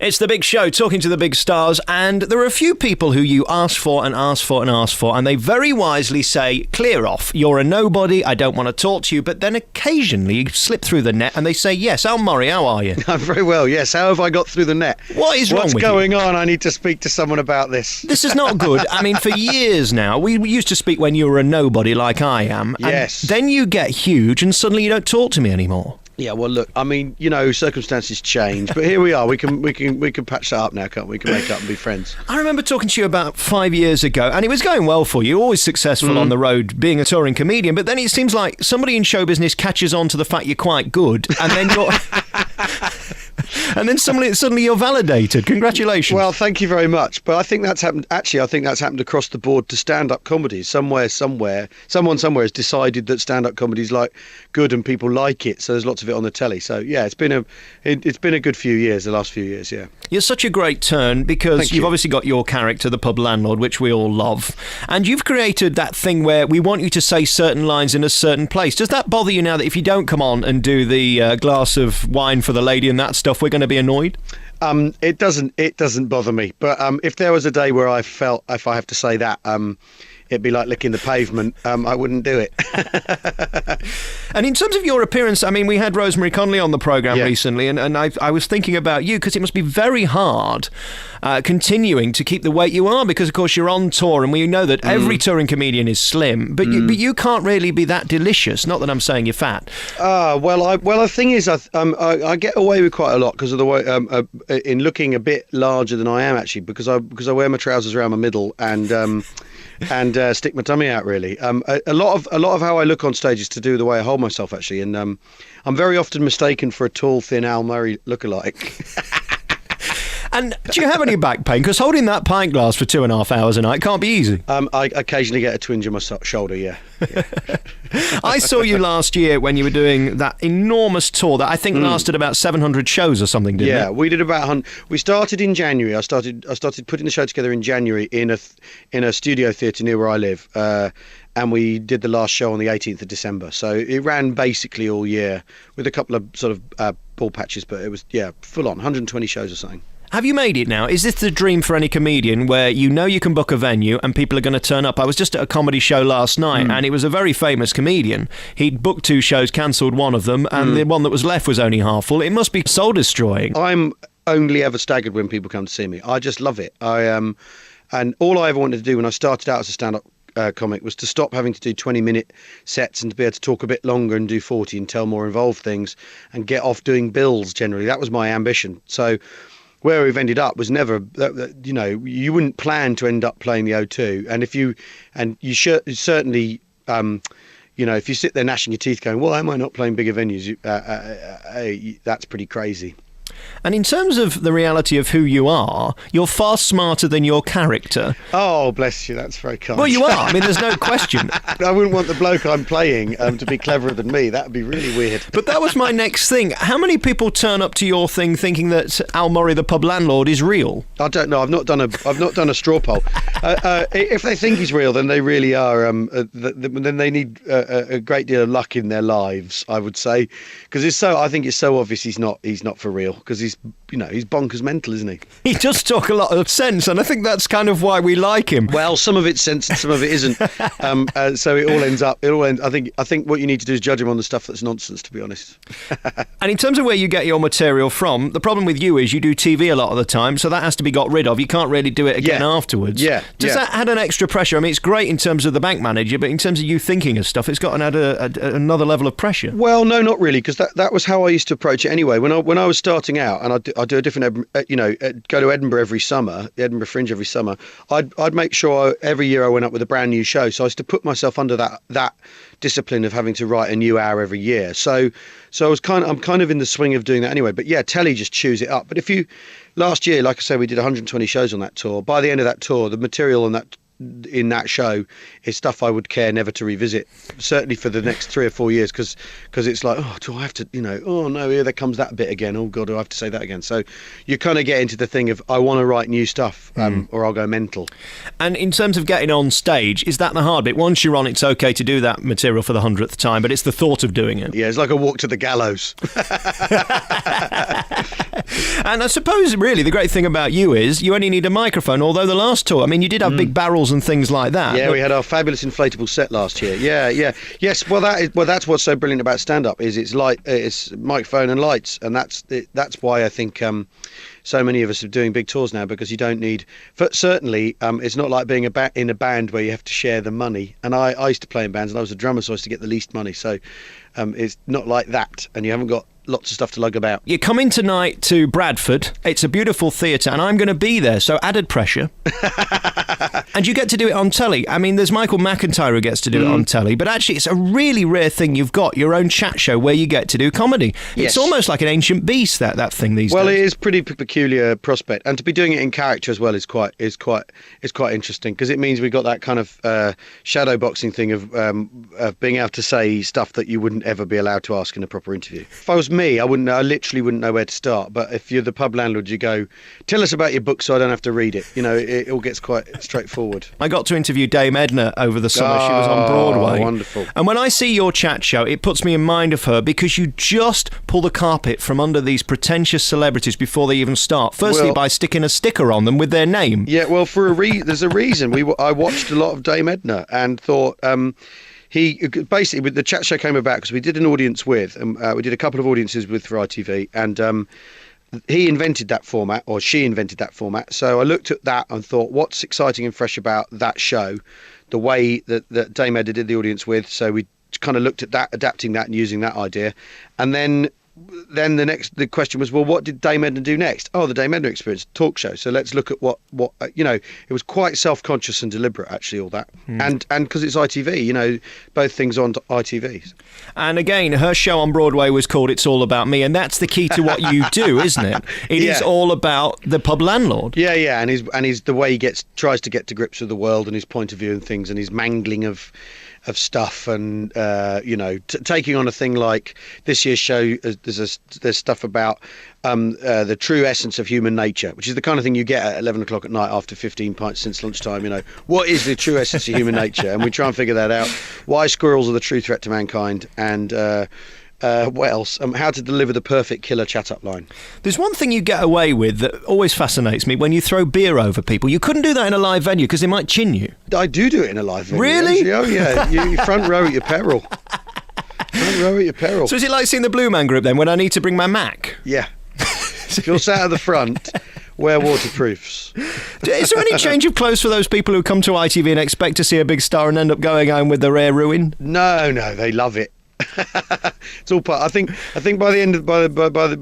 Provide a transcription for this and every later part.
It's The Big Show, talking to the big stars, and there are a few people who you ask for and ask for and ask for, and they very wisely say, clear off, you're a nobody, I don't want to talk to you, but then occasionally you slip through the net and they say, yes, Al Murray, how are you? I'm very well, yes. How have I got through the net? What is wrong with you? What's going on? I need to speak to someone about this. This is not good. I mean, for years now, we used to speak when you were a nobody like I am, and yes. Then you get huge and suddenly you don't talk to me anymore. Yeah, well, look, I mean, you know, circumstances change, but here we are. We can patch that up now, can't we? We can make up and be friends. I remember talking to you about 5 years ago, and it was going well for you, always successful on the road, being a touring comedian, but then it seems like somebody in show business catches on to the fact you're quite good, and then you're... And then suddenly you're validated. Congratulations. Well, thank you very much. But I think that's happened. Actually, I think that's happened across the board to stand-up comedy. Someone somewhere has decided that stand-up comedy is like good and people like it. So there's lots of it on the telly. So yeah, it's been a good few years. The last few years, yeah. You're such a great turn because you've obviously got your character, the pub landlord, which we all love, and you've created that thing where we want you to say certain lines in a certain place. Does that bother you now that if you don't come on and do the glass of wine for the lady and that stuff, we're going to be annoyed? It doesn't bother me. But if there was a day where I felt if I have to say that, it'd be like licking the pavement. I wouldn't do it. And in terms of your appearance, I mean, we had Rosemary Conley on the programme recently, and I was thinking about you because it must be very hard continuing to keep the weight you are because, of course, you're on tour, and we know that every touring comedian is slim, but you can't really be that delicious. Not that I'm saying you're fat. Well, the thing is, I get away with quite a lot because of the way in looking a bit larger than I am actually, because I wear my trousers around my middle and stick my tummy out, really. A lot of how I look on stage is to do with the way I hold myself, actually, and I'm very often mistaken for a tall, thin Al Murray lookalike. And do you have any back pain? Because holding that pint glass for 2.5 hours a night can't be easy. I occasionally get a twinge in my shoulder, yeah. I saw you last year when you were doing that enormous tour that I think lasted about 700 shows or something, didn't it? Yeah, we did about we started in January. I started putting the show together in January in a studio theatre near where I live. And we did the last show on the 18th of December. So it ran basically all year with a couple of sort of ball patches, but it was, full on, 120 shows or something. Have you made it now? Is this the dream for any comedian where you know you can book a venue and people are going to turn up? I was just at a comedy show last night and it was a very famous comedian. He'd booked 2 shows, cancelled one of them, and the one that was left was only half full. It must be soul destroying. I'm only ever staggered when people come to see me. I just love it. And all I ever wanted to do when I started out as a stand-up comic was to stop having to do 20-minute sets and to be able to talk a bit longer and do 40 and tell more involved things and get off doing bills generally. That was my ambition. So where we've ended up was never, you wouldn't plan to end up playing the O2. And you certainly, if you sit there gnashing your teeth going, why am I not playing bigger venues? That's pretty crazy. And in terms of the reality of who you are, you're far smarter than your character. Oh, bless you, that's very kind. Well, you are. I mean, there's no question. I wouldn't want the bloke I'm playing to be cleverer than me. That would be really weird. But that was my next thing. How many people turn up to your thing thinking that Al Murray, the pub landlord, is real? I don't know. I've not done a straw poll. If they think he's real, then they really are. Then they need a great deal of luck in their lives, I would say, because I think it's so obvious he's not for real. Because he's bonkers mental, isn't he? He does talk a lot of sense, and I think that's kind of why we like him. Well, some of it's sense and some of it isn't. So it all ends up. I think what you need to do is judge him on the stuff that's nonsense, to be honest. And in terms of where you get your material from, the problem with you is you do TV a lot of the time, so that has to be got rid of. You can't really do it again afterwards. Yeah. Does that add an extra pressure? I mean, it's great in terms of the bank manager, but in terms of you thinking of stuff, it's got to add another level of pressure. Well, no, not really, because that was how I used to approach it anyway. When I was starting out, and I do a different, go to Edinburgh every summer, the Edinburgh Fringe every summer. I'd make sure every year I went up with a brand new show. So I used to put myself under that discipline of having to write a new hour every year. So I'm kind of in the swing of doing that anyway. But yeah, telly just chews it up. But last year, like I said, we did 120 shows on that tour. By the end of that tour, the material on in that show is stuff I would care never to revisit, certainly for the next 3 or 4 years, because it's like, oh, do I have to, oh no, here there comes that bit again, oh god, do I have to say that again? So you kind of get into the thing of, I want to write new stuff, or I'll go mental. And in terms of getting on stage, is that the hard bit? Once you're on, it's okay to do that material for the 100th time, but it's the thought of doing it. Yeah, it's like a walk to the gallows. And I suppose really the great thing about you is you only need a microphone, although the last tour, I mean, you did have big barrels and things like that. Yeah, we had our fabulous inflatable set last year. Yes, well that's what's so brilliant about stand-up, is it's microphone and lights, and that's why I think so many of us are doing big tours now, because you don't need, certainly it's not like being in a band where you have to share the money, and I used to play in bands and I was a drummer, so I used to get the least money, so it's not like that, and you haven't got lots of stuff to lug about. You're coming tonight to Bradford. It's a beautiful theatre, and I'm going to be there, so added pressure. And you get to do it on telly. I mean, there's Michael McIntyre who gets to do it on telly, but actually it's a really rare thing. You've got your own chat show where you get to do comedy. Yes. It's almost like an ancient beast, that thing these days. Well, it is pretty peculiar prospect, and to be doing it in character as well is quite interesting, because it means we've got that kind of shadow boxing thing of being able to say stuff that you wouldn't ever be allowed to ask in a proper interview. If I was me, I literally wouldn't know where to start. But if you're the pub landlord, you go, tell us about your book so I don't have to read it. It all gets quite straightforward. I got to interview Dame Edna over the summer. She was on Broadway. Wonderful. And when I see your chat show, it puts me in mind of her, because you just pull the carpet from under these pretentious celebrities before they even start. Firstly, by sticking a sticker on them with their name. Yeah, well, there's a reason. I watched a lot of Dame Edna and thought... He basically, the chat show came about because we did an audience with, we did a couple of audiences with for ITV, and he invented that format, or she invented that format. So I looked at that and thought, what's exciting and fresh about that show, the way that Dame Edna did the audience with. So we kind of looked at that, adapting that and using that idea, and then the question was, well, what did Dame Edna do next? Oh, the Dame Edna Experience talk show. So let's look at what it was quite self-conscious and deliberate, actually, all that. And because it's ITV, both things on ITV. And again, her show on Broadway was called It's All About Me, and that's the key to what you do, isn't it? It is all about the pub landlord. Yeah, and he's the way he tries to get to grips with the world and his point of view and things, and his mangling of stuff, and taking on a thing like this year's show. There's stuff about the true essence of human nature, which is the kind of thing you get at 11 o'clock at night after 15 pints since lunchtime. What is the true essence of human nature? And we try and figure that out. Why squirrels are the true threat to mankind, and what else? How to deliver the perfect killer chat-up line. There's one thing you get away with that always fascinates me: when you throw beer over people. You couldn't do that in a live venue because they might chin you. I do it in a live venue. Really? Actually. Oh yeah, you front row at your peril. Front row at your peril. So is it like seeing the Blue Man Group then, when I need to bring my Mac? Yeah. If you're sat at the front, wear waterproofs. Is there any change of clothes for those people who come to ITV and expect to see a big star and end up going home with their hair ruined? No, they love it. It's all part. I think by the end of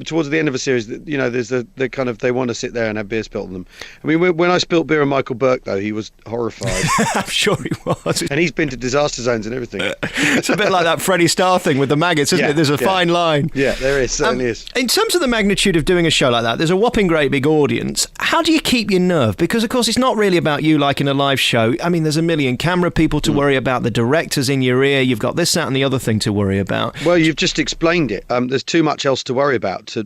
towards the end of a series, there's the kind of, they want to sit there and have beer spilt on them. I mean, when I spilt beer on Michael Burke, though, he was horrified. I'm sure he was. And he's been to disaster zones and everything. It's a bit like that Freddie Starr thing with the maggots, isn't it? There's a fine line. Yeah, there is, certainly is. In terms of the magnitude of doing a show like that, there's a whopping great big audience. How do you keep your nerve? Because, of course, it's not really about you like in a live show. I mean, there's a million camera people to worry about, the directors in your ear, you've got this, that and the other thing to worry about. Well, you've just explained it. There's too much else to worry about.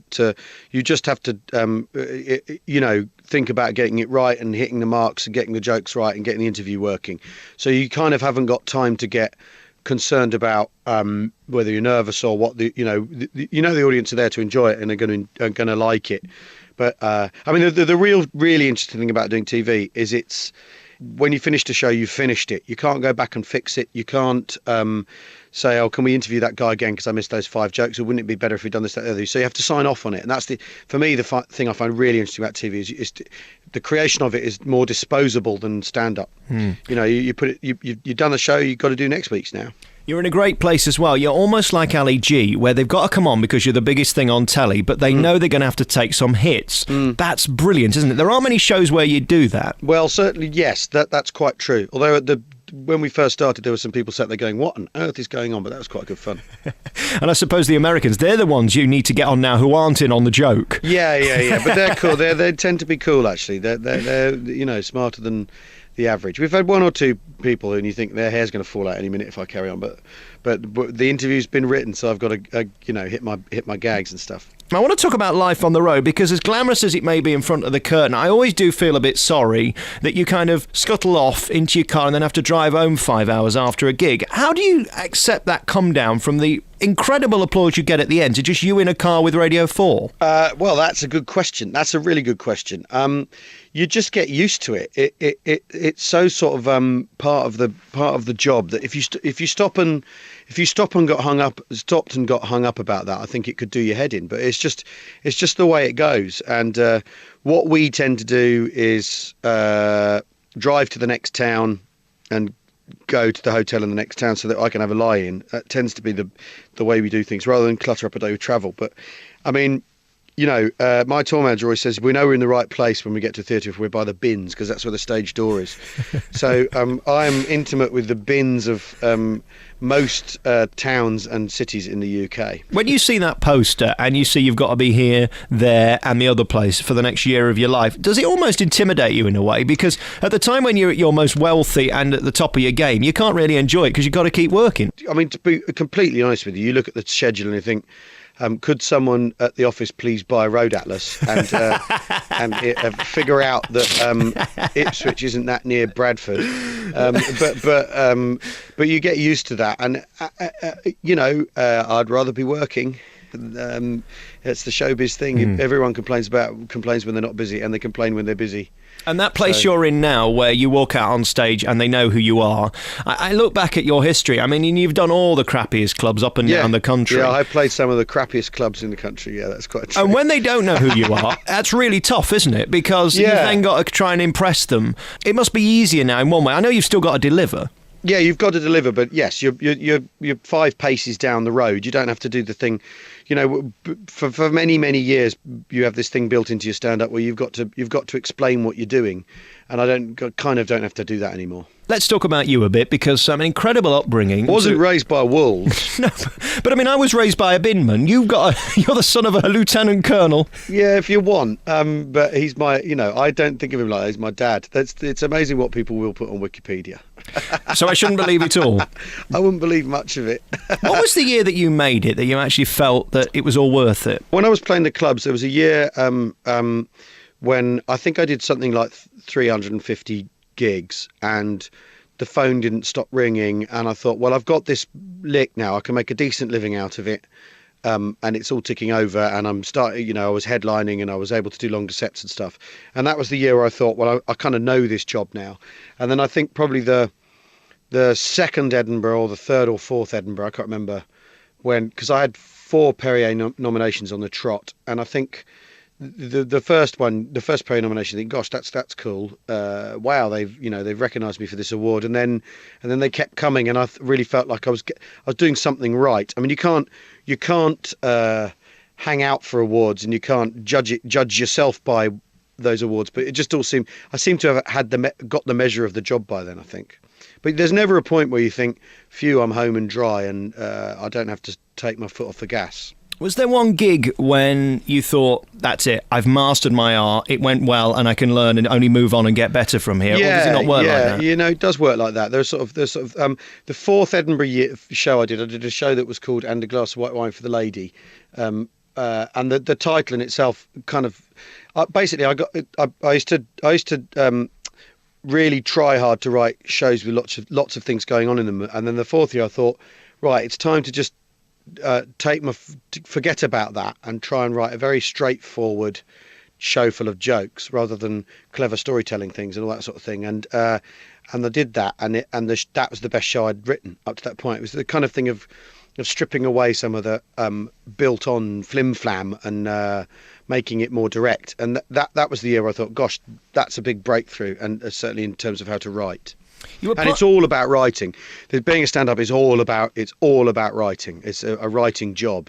You just have to, think about getting it right and hitting the marks and getting the jokes right and getting the interview working. So you kind of haven't got time to get concerned about whether you're nervous or what the audience are there to enjoy it and are going to like it. But I mean, the really interesting thing about doing TV is it's, when you finish the show, you've finished it. You can't go back and fix it. You can't say, oh, can we interview that guy again because I missed those 5 jokes, or wouldn't it be better if we'd done this, that, the other? So you have to sign off on it. And that's for me, the thing I find really interesting about TV is the creation of it is more disposable than stand-up. You put it, you've done the show, you've got to do next week's now. You're in a great place as well. You're almost like Ali G, where they've got to come on because you're the biggest thing on telly, but they know they're going to have to take some hits. That's brilliant, isn't it? There aren't many shows where you do that. Well, certainly, yes, that's quite true. Although when we first started, there were some people sat there going, what on earth is going on? But that was quite good fun. And I suppose the Americans, they're the ones you need to get on now who aren't in on the joke. Yeah. But they're cool. They tend to be cool, actually. They're smarter than the average. We've had one or two people and you think their hair's going to fall out any minute if I carry on, but the interview's been written, so I've got to hit my gags and stuff. I want to talk about life on the road, because as glamorous as it may be in front of the curtain, I always do feel a bit sorry that you kind of scuttle off into your car and then have to drive home 5 hours after a gig. How do you accept that come down from the incredible applause you get at the end to just you in a car with Radio 4? Well, that's a good question. That's a really good question. You just get used to it. It's so sort of part of the job that if you stopped and got hung up about that, I think it could do your head in. But it's just the way it goes. And what we tend to do is drive to the next town and go to the hotel in the next town so that I can have a lie-in. That tends to be the way we do things, rather than clutter up a day with travel. But I mean, my tour manager always says we know we're in the right place when we get to theatre if we're by the bins, because that's where the stage door is. So I'm intimate with the bins of most towns and cities in the UK. When you see that poster and you see you've got to be here, there and the other place for the next year of your life, does it almost intimidate you in a way? Because at the time when you're at your most wealthy and at the top of your game, you can't really enjoy it because you've got to keep working. I mean, to be completely honest with you, you look at the schedule and you think, could someone at the office please buy a road atlas and figure out that Ipswich isn't that near Bradford? But you get used to that, and I'd rather be working. It's the showbiz thing. Everyone complains when they're not busy, and they complain when they're busy. And that place you're in now, where you walk out on stage and they know who you are, I look back at your history. I mean, you've done all the crappiest clubs up and down the country. Yeah, I played some of the crappiest clubs in the country. Yeah, that's quite true. And when they don't know who you are, that's really tough, isn't it? Because you've then got to try and impress them. It must be easier now in one way. I know you've still got to deliver. Yeah, you've got to deliver, but yes, you're 5 paces down the road. You don't have to do the thing. For many years, you have this thing built into your stand-up where you've got to explain what you're doing, and I don't have to do that anymore. Let's talk about you a bit, because an incredible upbringing. Wasn't raised by wolves. No, but I mean, I was raised by a binman. You're the son of a lieutenant colonel. Yeah, if you want. But he's my, I don't think of him like that. He's my dad. It's amazing what people will put on Wikipedia. So I shouldn't believe it all. I wouldn't believe much of it. What was the year that you made it, that you actually felt that it was all worth it? When I was playing the clubs, there was a year when I think I did something like 350 gigs, and the phone didn't stop ringing, and I thought, well, I've got this lick now, I can make a decent living out of it, and it's all ticking over, and I'm starting, I was headlining and I was able to do longer sets and stuff, and that was the year where I thought, well, I kind of know this job now. And then I think probably the second Edinburgh or the third or fourth Edinburgh, I can't remember when, because I had 4 Perrier nominations on the trot, and I think the first Perrier nomination, I think, gosh, that's cool. Wow, they've recognised me for this award, and then they kept coming, and I really felt like I was doing something right. I mean, you can't hang out for awards, and you can't judge yourself by those awards, but it just all seemed, I seem to have got the measure of the job by then, I think. But there's never a point where you think, phew, I'm home and dry, and I don't have to take my foot off the gas. Was there one gig when you thought, that's it, I've mastered my art, it went well, and I can learn and only move on and get better from here? Or does it not work like that? It does work like that. There's the 4th Edinburgh show I did a show that was called And a Glass of White Wine for the Lady. And the title in itself kind of, basically, I used to really try hard to write shows with lots of things going on in them. And then the 4th year I thought, right, it's time to just forget about that and try and write a very straightforward show full of jokes rather than clever storytelling things and all that sort of thing. And I did that, and that was the best show I'd written up to that point. It was the kind of thing of stripping away some of the built-on flim-flam and making it more direct. And that was the year I thought, gosh, that's a big breakthrough, and certainly in terms of how to write. And it's all about writing. Being a stand-up is all about writing. It's a writing job,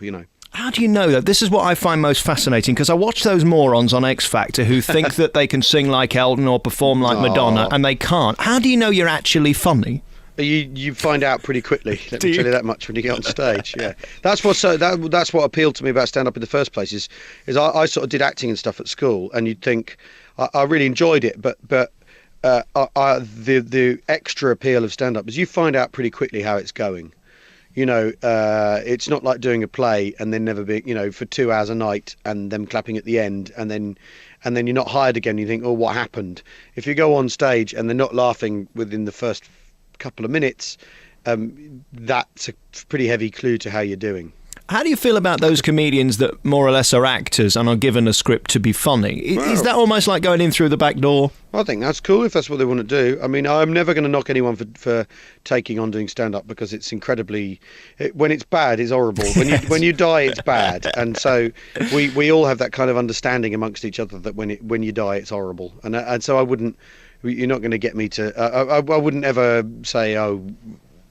How do you know that? This is what I find most fascinating, because I watch those morons on X Factor who think that they can sing like Elton or perform like Madonna, and they can't. How do you know you're actually funny? You find out pretty quickly. Let me tell you that much when you get on stage. Yeah, that's what appealed to me about stand-up in the first place. Is I sort of did acting and stuff at school, and you'd think I really enjoyed it, but the extra appeal of stand-up is you find out pretty quickly how it's going. It's not like doing a play and then never being, for 2 hours a night and them clapping at the end and then you're not hired again. You think, oh, what happened? If you go on stage and they're not laughing within the first couple of minutes, that's a pretty heavy clue to how you're doing. How do you feel about those comedians that more or less are actors and are given a script to be funny? Is that almost like going in through the back door? I think that's cool if that's what they want to do. I mean, I'm never going to knock anyone for taking on doing stand-up because it's incredibly... when it's bad, it's horrible. When you die, it's bad. And so we all have that kind of understanding amongst each other that when you die, it's horrible. And so I wouldn't... You're not going to get me to... I wouldn't ever say, oh...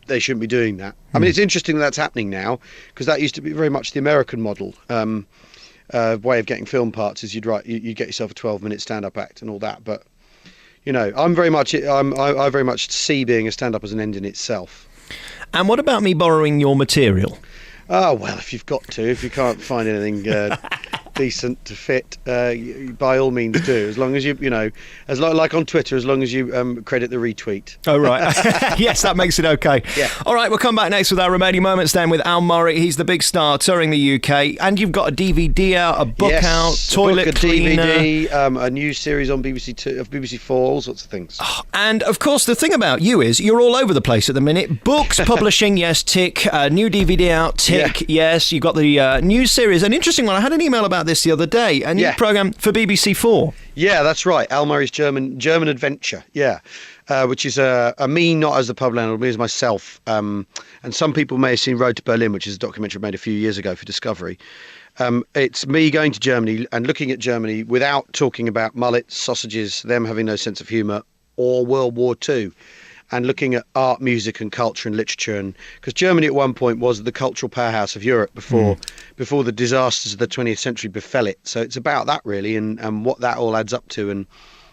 they shouldn't be doing that. I mean, it's interesting that's happening now because that used to be very much the American model way of getting film parts. Is you get yourself a 12-minute stand-up act and all that. But I very much see being a stand-up as an end in itself. And what about me borrowing your material? Oh well, if you can't find anything decent to fit, by all means do. As long as like on Twitter, as long as you credit the retweet. Oh right, yes, that makes it okay. Yeah. All right, we'll come back next with our remaining moments. Then with Al Murray, he's the big star touring the UK, and you've got a DVD out, a book out, toilet cleaner, DVD, a new series on BBC Two, of BBC Four, all sorts of things. And of course, the thing about you is you're all over the place at the minute. Books, publishing, yes, tick. New DVD out, tick. Yeah. Yes, you've got the new series, an interesting one. I had an email about this the other day, a new programme for BBC Four. Yeah, that's right. Al Murray's German Adventure. Yeah, which is a me not as the pub landlord, me as myself. And some people may have seen Road to Berlin, which is a documentary made a few years ago for Discovery. It's me going to Germany and looking at Germany without talking about mullets, sausages, them having no sense of humour, or World War II. And looking at art, music and culture and literature. And because Germany at one point was the cultural powerhouse of Europe before the disasters of the 20th century befell it. So it's about that really and what that all adds up to and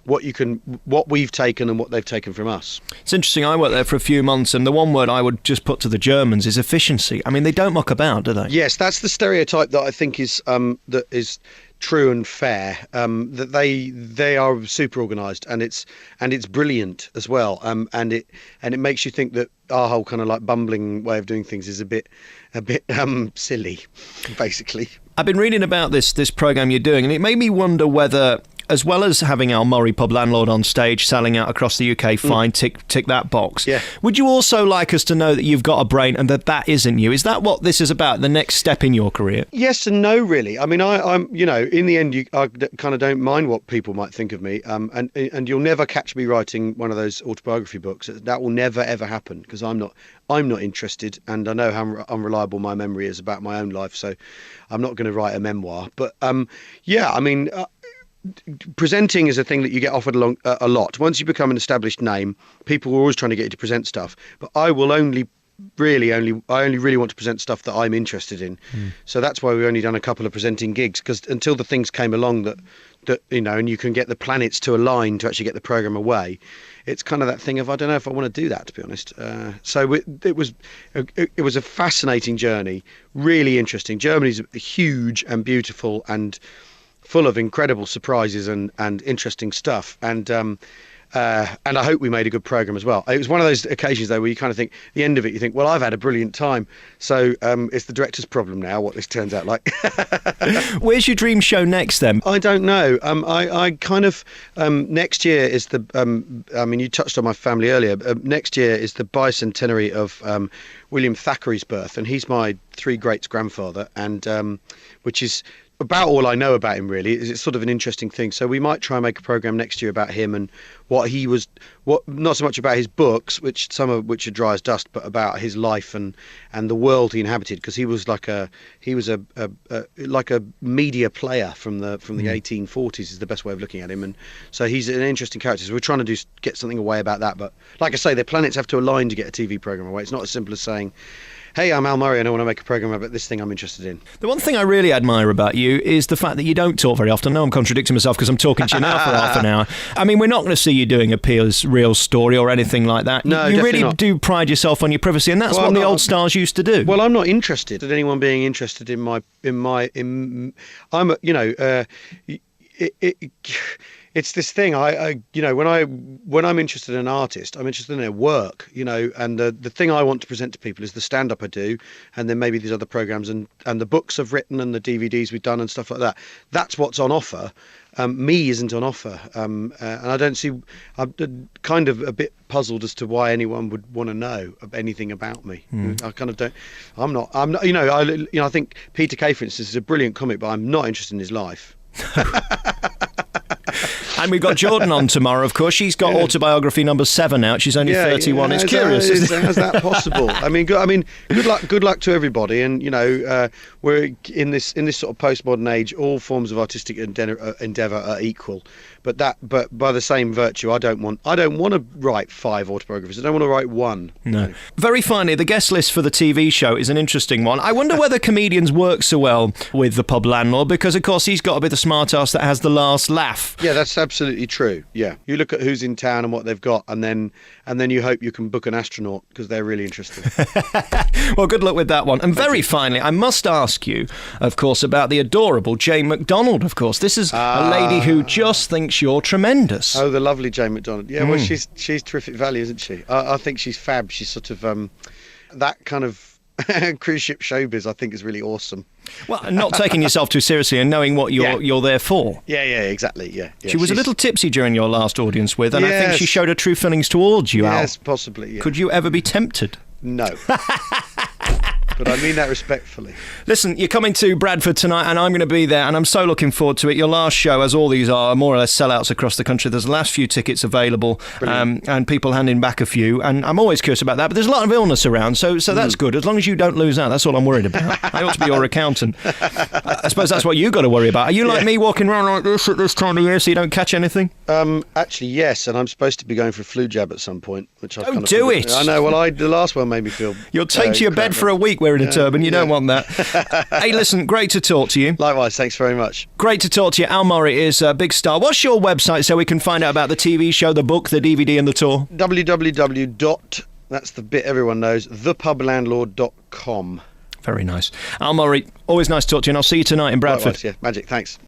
what we've taken and what they've taken from us. It's interesting. I worked there for a few months and the one word I would just put to the Germans is efficiency. I mean, they don't muck about, do they? Yes, that's the stereotype that I think is true and fair, that they are super organised and it's brilliant as well, and it makes you think that our whole kind of like bumbling way of doing things is a bit silly, basically. I've been reading about this programme you're doing, and it made me wonder whether, as well as having Al Murray, pub landlord, on stage, selling out across the UK, fine, tick that box. Yeah. Would you also like us to know that you've got a brain and that isn't you? Is that what this is about, the next step in your career? Yes and no, really. I mean, I'm in the end, I kind of don't mind what people might think of me, and you'll never catch me writing one of those autobiography books. That will never, ever happen, because I'm not interested, and I know how unreliable my memory is about my own life, so I'm not going to write a memoir. But presenting is a thing that you get offered a lot. Once you become an established name, people are always trying to get you to present stuff. But I will only really want to present stuff that I'm interested in. So that's why we've only done a couple of presenting gigs, because until the things came along that and you can get the planets to align to actually get the programme away, it's kind of that thing of I don't know if I want to do that, to be honest. So it was a fascinating journey, really interesting. Germany's huge and beautiful and full of incredible surprises and interesting stuff. And I hope we made a good programme as well. It was one of those occasions, though, where you kind of think, at the end of it, you think, well, I've had a brilliant time. So it's the director's problem now, what this turns out like. Where's your dream show next, then? I don't know. I kind of, next year is the, you touched on my family earlier. Next year is the bicentenary of William Thackeray's birth, and he's my three greats grandfather, and which is about all I know about him, really. It's sort of an interesting thing. So we might try and make a programme next year about him and what not so much about his books, some of which are dry as dust, but about his life and the world he inhabited, because he was like a media player from the 1840s is the best way of looking at him, and so he's an interesting character. So we're trying to get something away about that, but like I say, the planets have to align to get a TV programme away. It's not as simple as saying, hey, I'm Al Murray and I want to make a programme about this thing I'm interested in. The one thing I really admire about you is the fact that you don't talk very often. I know I'm contradicting myself because I'm talking to you now for half an hour. I mean, we're not going to see you doing a Piers real story or anything like that. No, you really not. do pride yourself on your privacy, and that's what the old stars used to do. Well, I'm not interested in anyone being interested it's this thing. When I'm interested in an artist, I'm interested in their work. And the thing I want to present to people is the stand-up I do, and then maybe these other programs and the books I've written and the DVDs we've done and stuff like that. That's what's on offer. Me isn't on offer, and I don't see. I'm kind of a bit puzzled as to why anyone would want to know anything about me. I kind of don't. I'm not. I think Peter Kay, for instance, is a brilliant comic, but I'm not interested in his life. And we've got Jordan on tomorrow, of course. She's got autobiography number 7 out. She's only 31. It's curious. How's that possible? I mean, good luck to everybody. And we're in this sort of postmodern age. All forms of artistic endeavour are equal. But by the same virtue, I don't want to write 5 autobiographies. I don't want to write one. No. Very finally, the guest list for the TV show is an interesting one. I wonder whether comedians work so well with the pub landlord, because of course he's got to be the smart ass that has the last laugh. Yeah, that's absolutely true. Yeah, you look at who's in town and what they've got, and then you hope you can book an astronaut because they're really interesting. Well, good luck with that one. And very finally, I must ask you, of course, about the adorable Jane McDonald. Of course, this is a lady who just thinks you're tremendous. Oh, the lovely Jane McDonald. Yeah, well, she's terrific value, isn't she? I think she's fab. She's sort of that kind of cruise ship showbiz. I think is really awesome. Well, not taking yourself too seriously and knowing what you're there for. Yeah, exactly. Yeah. She was a little tipsy during your last audience with, and I think she showed her true feelings towards you, Al. Yes, possibly. Yeah. Could you ever be tempted? No. But I mean that respectfully. Listen, you're coming to Bradford tonight, and I'm going to be there, and I'm so looking forward to it. Your last show, as all these are, more or less sellouts across the country. There's the last few tickets available, and people handing back a few, and I'm always curious about that. But there's a lot of illness around, so that's good. As long as you don't lose out, that's all I'm worried about. I ought to be your accountant. I suppose that's what you got to worry about. Are you like me, walking around like this at this time of year so you don't catch anything? Actually, yes, and I'm supposed to be going for a flu jab at some point, which I've Don't do it. I know. Well, the last one made me feel. You'll take to your bed for a week wearing a turban. You don't want that. Hey, listen, great to talk to you. Likewise, thanks very much. Great to talk to you. Al Murray is a big star. What's your website so we can find out about the TV show, the book, the DVD and the tour? www. That's the bit everyone knows, thepublandlord.com. Very nice. Al Murray, always nice to talk to you, and I'll see you tonight in Bradford. Likewise, yeah, magic, thanks.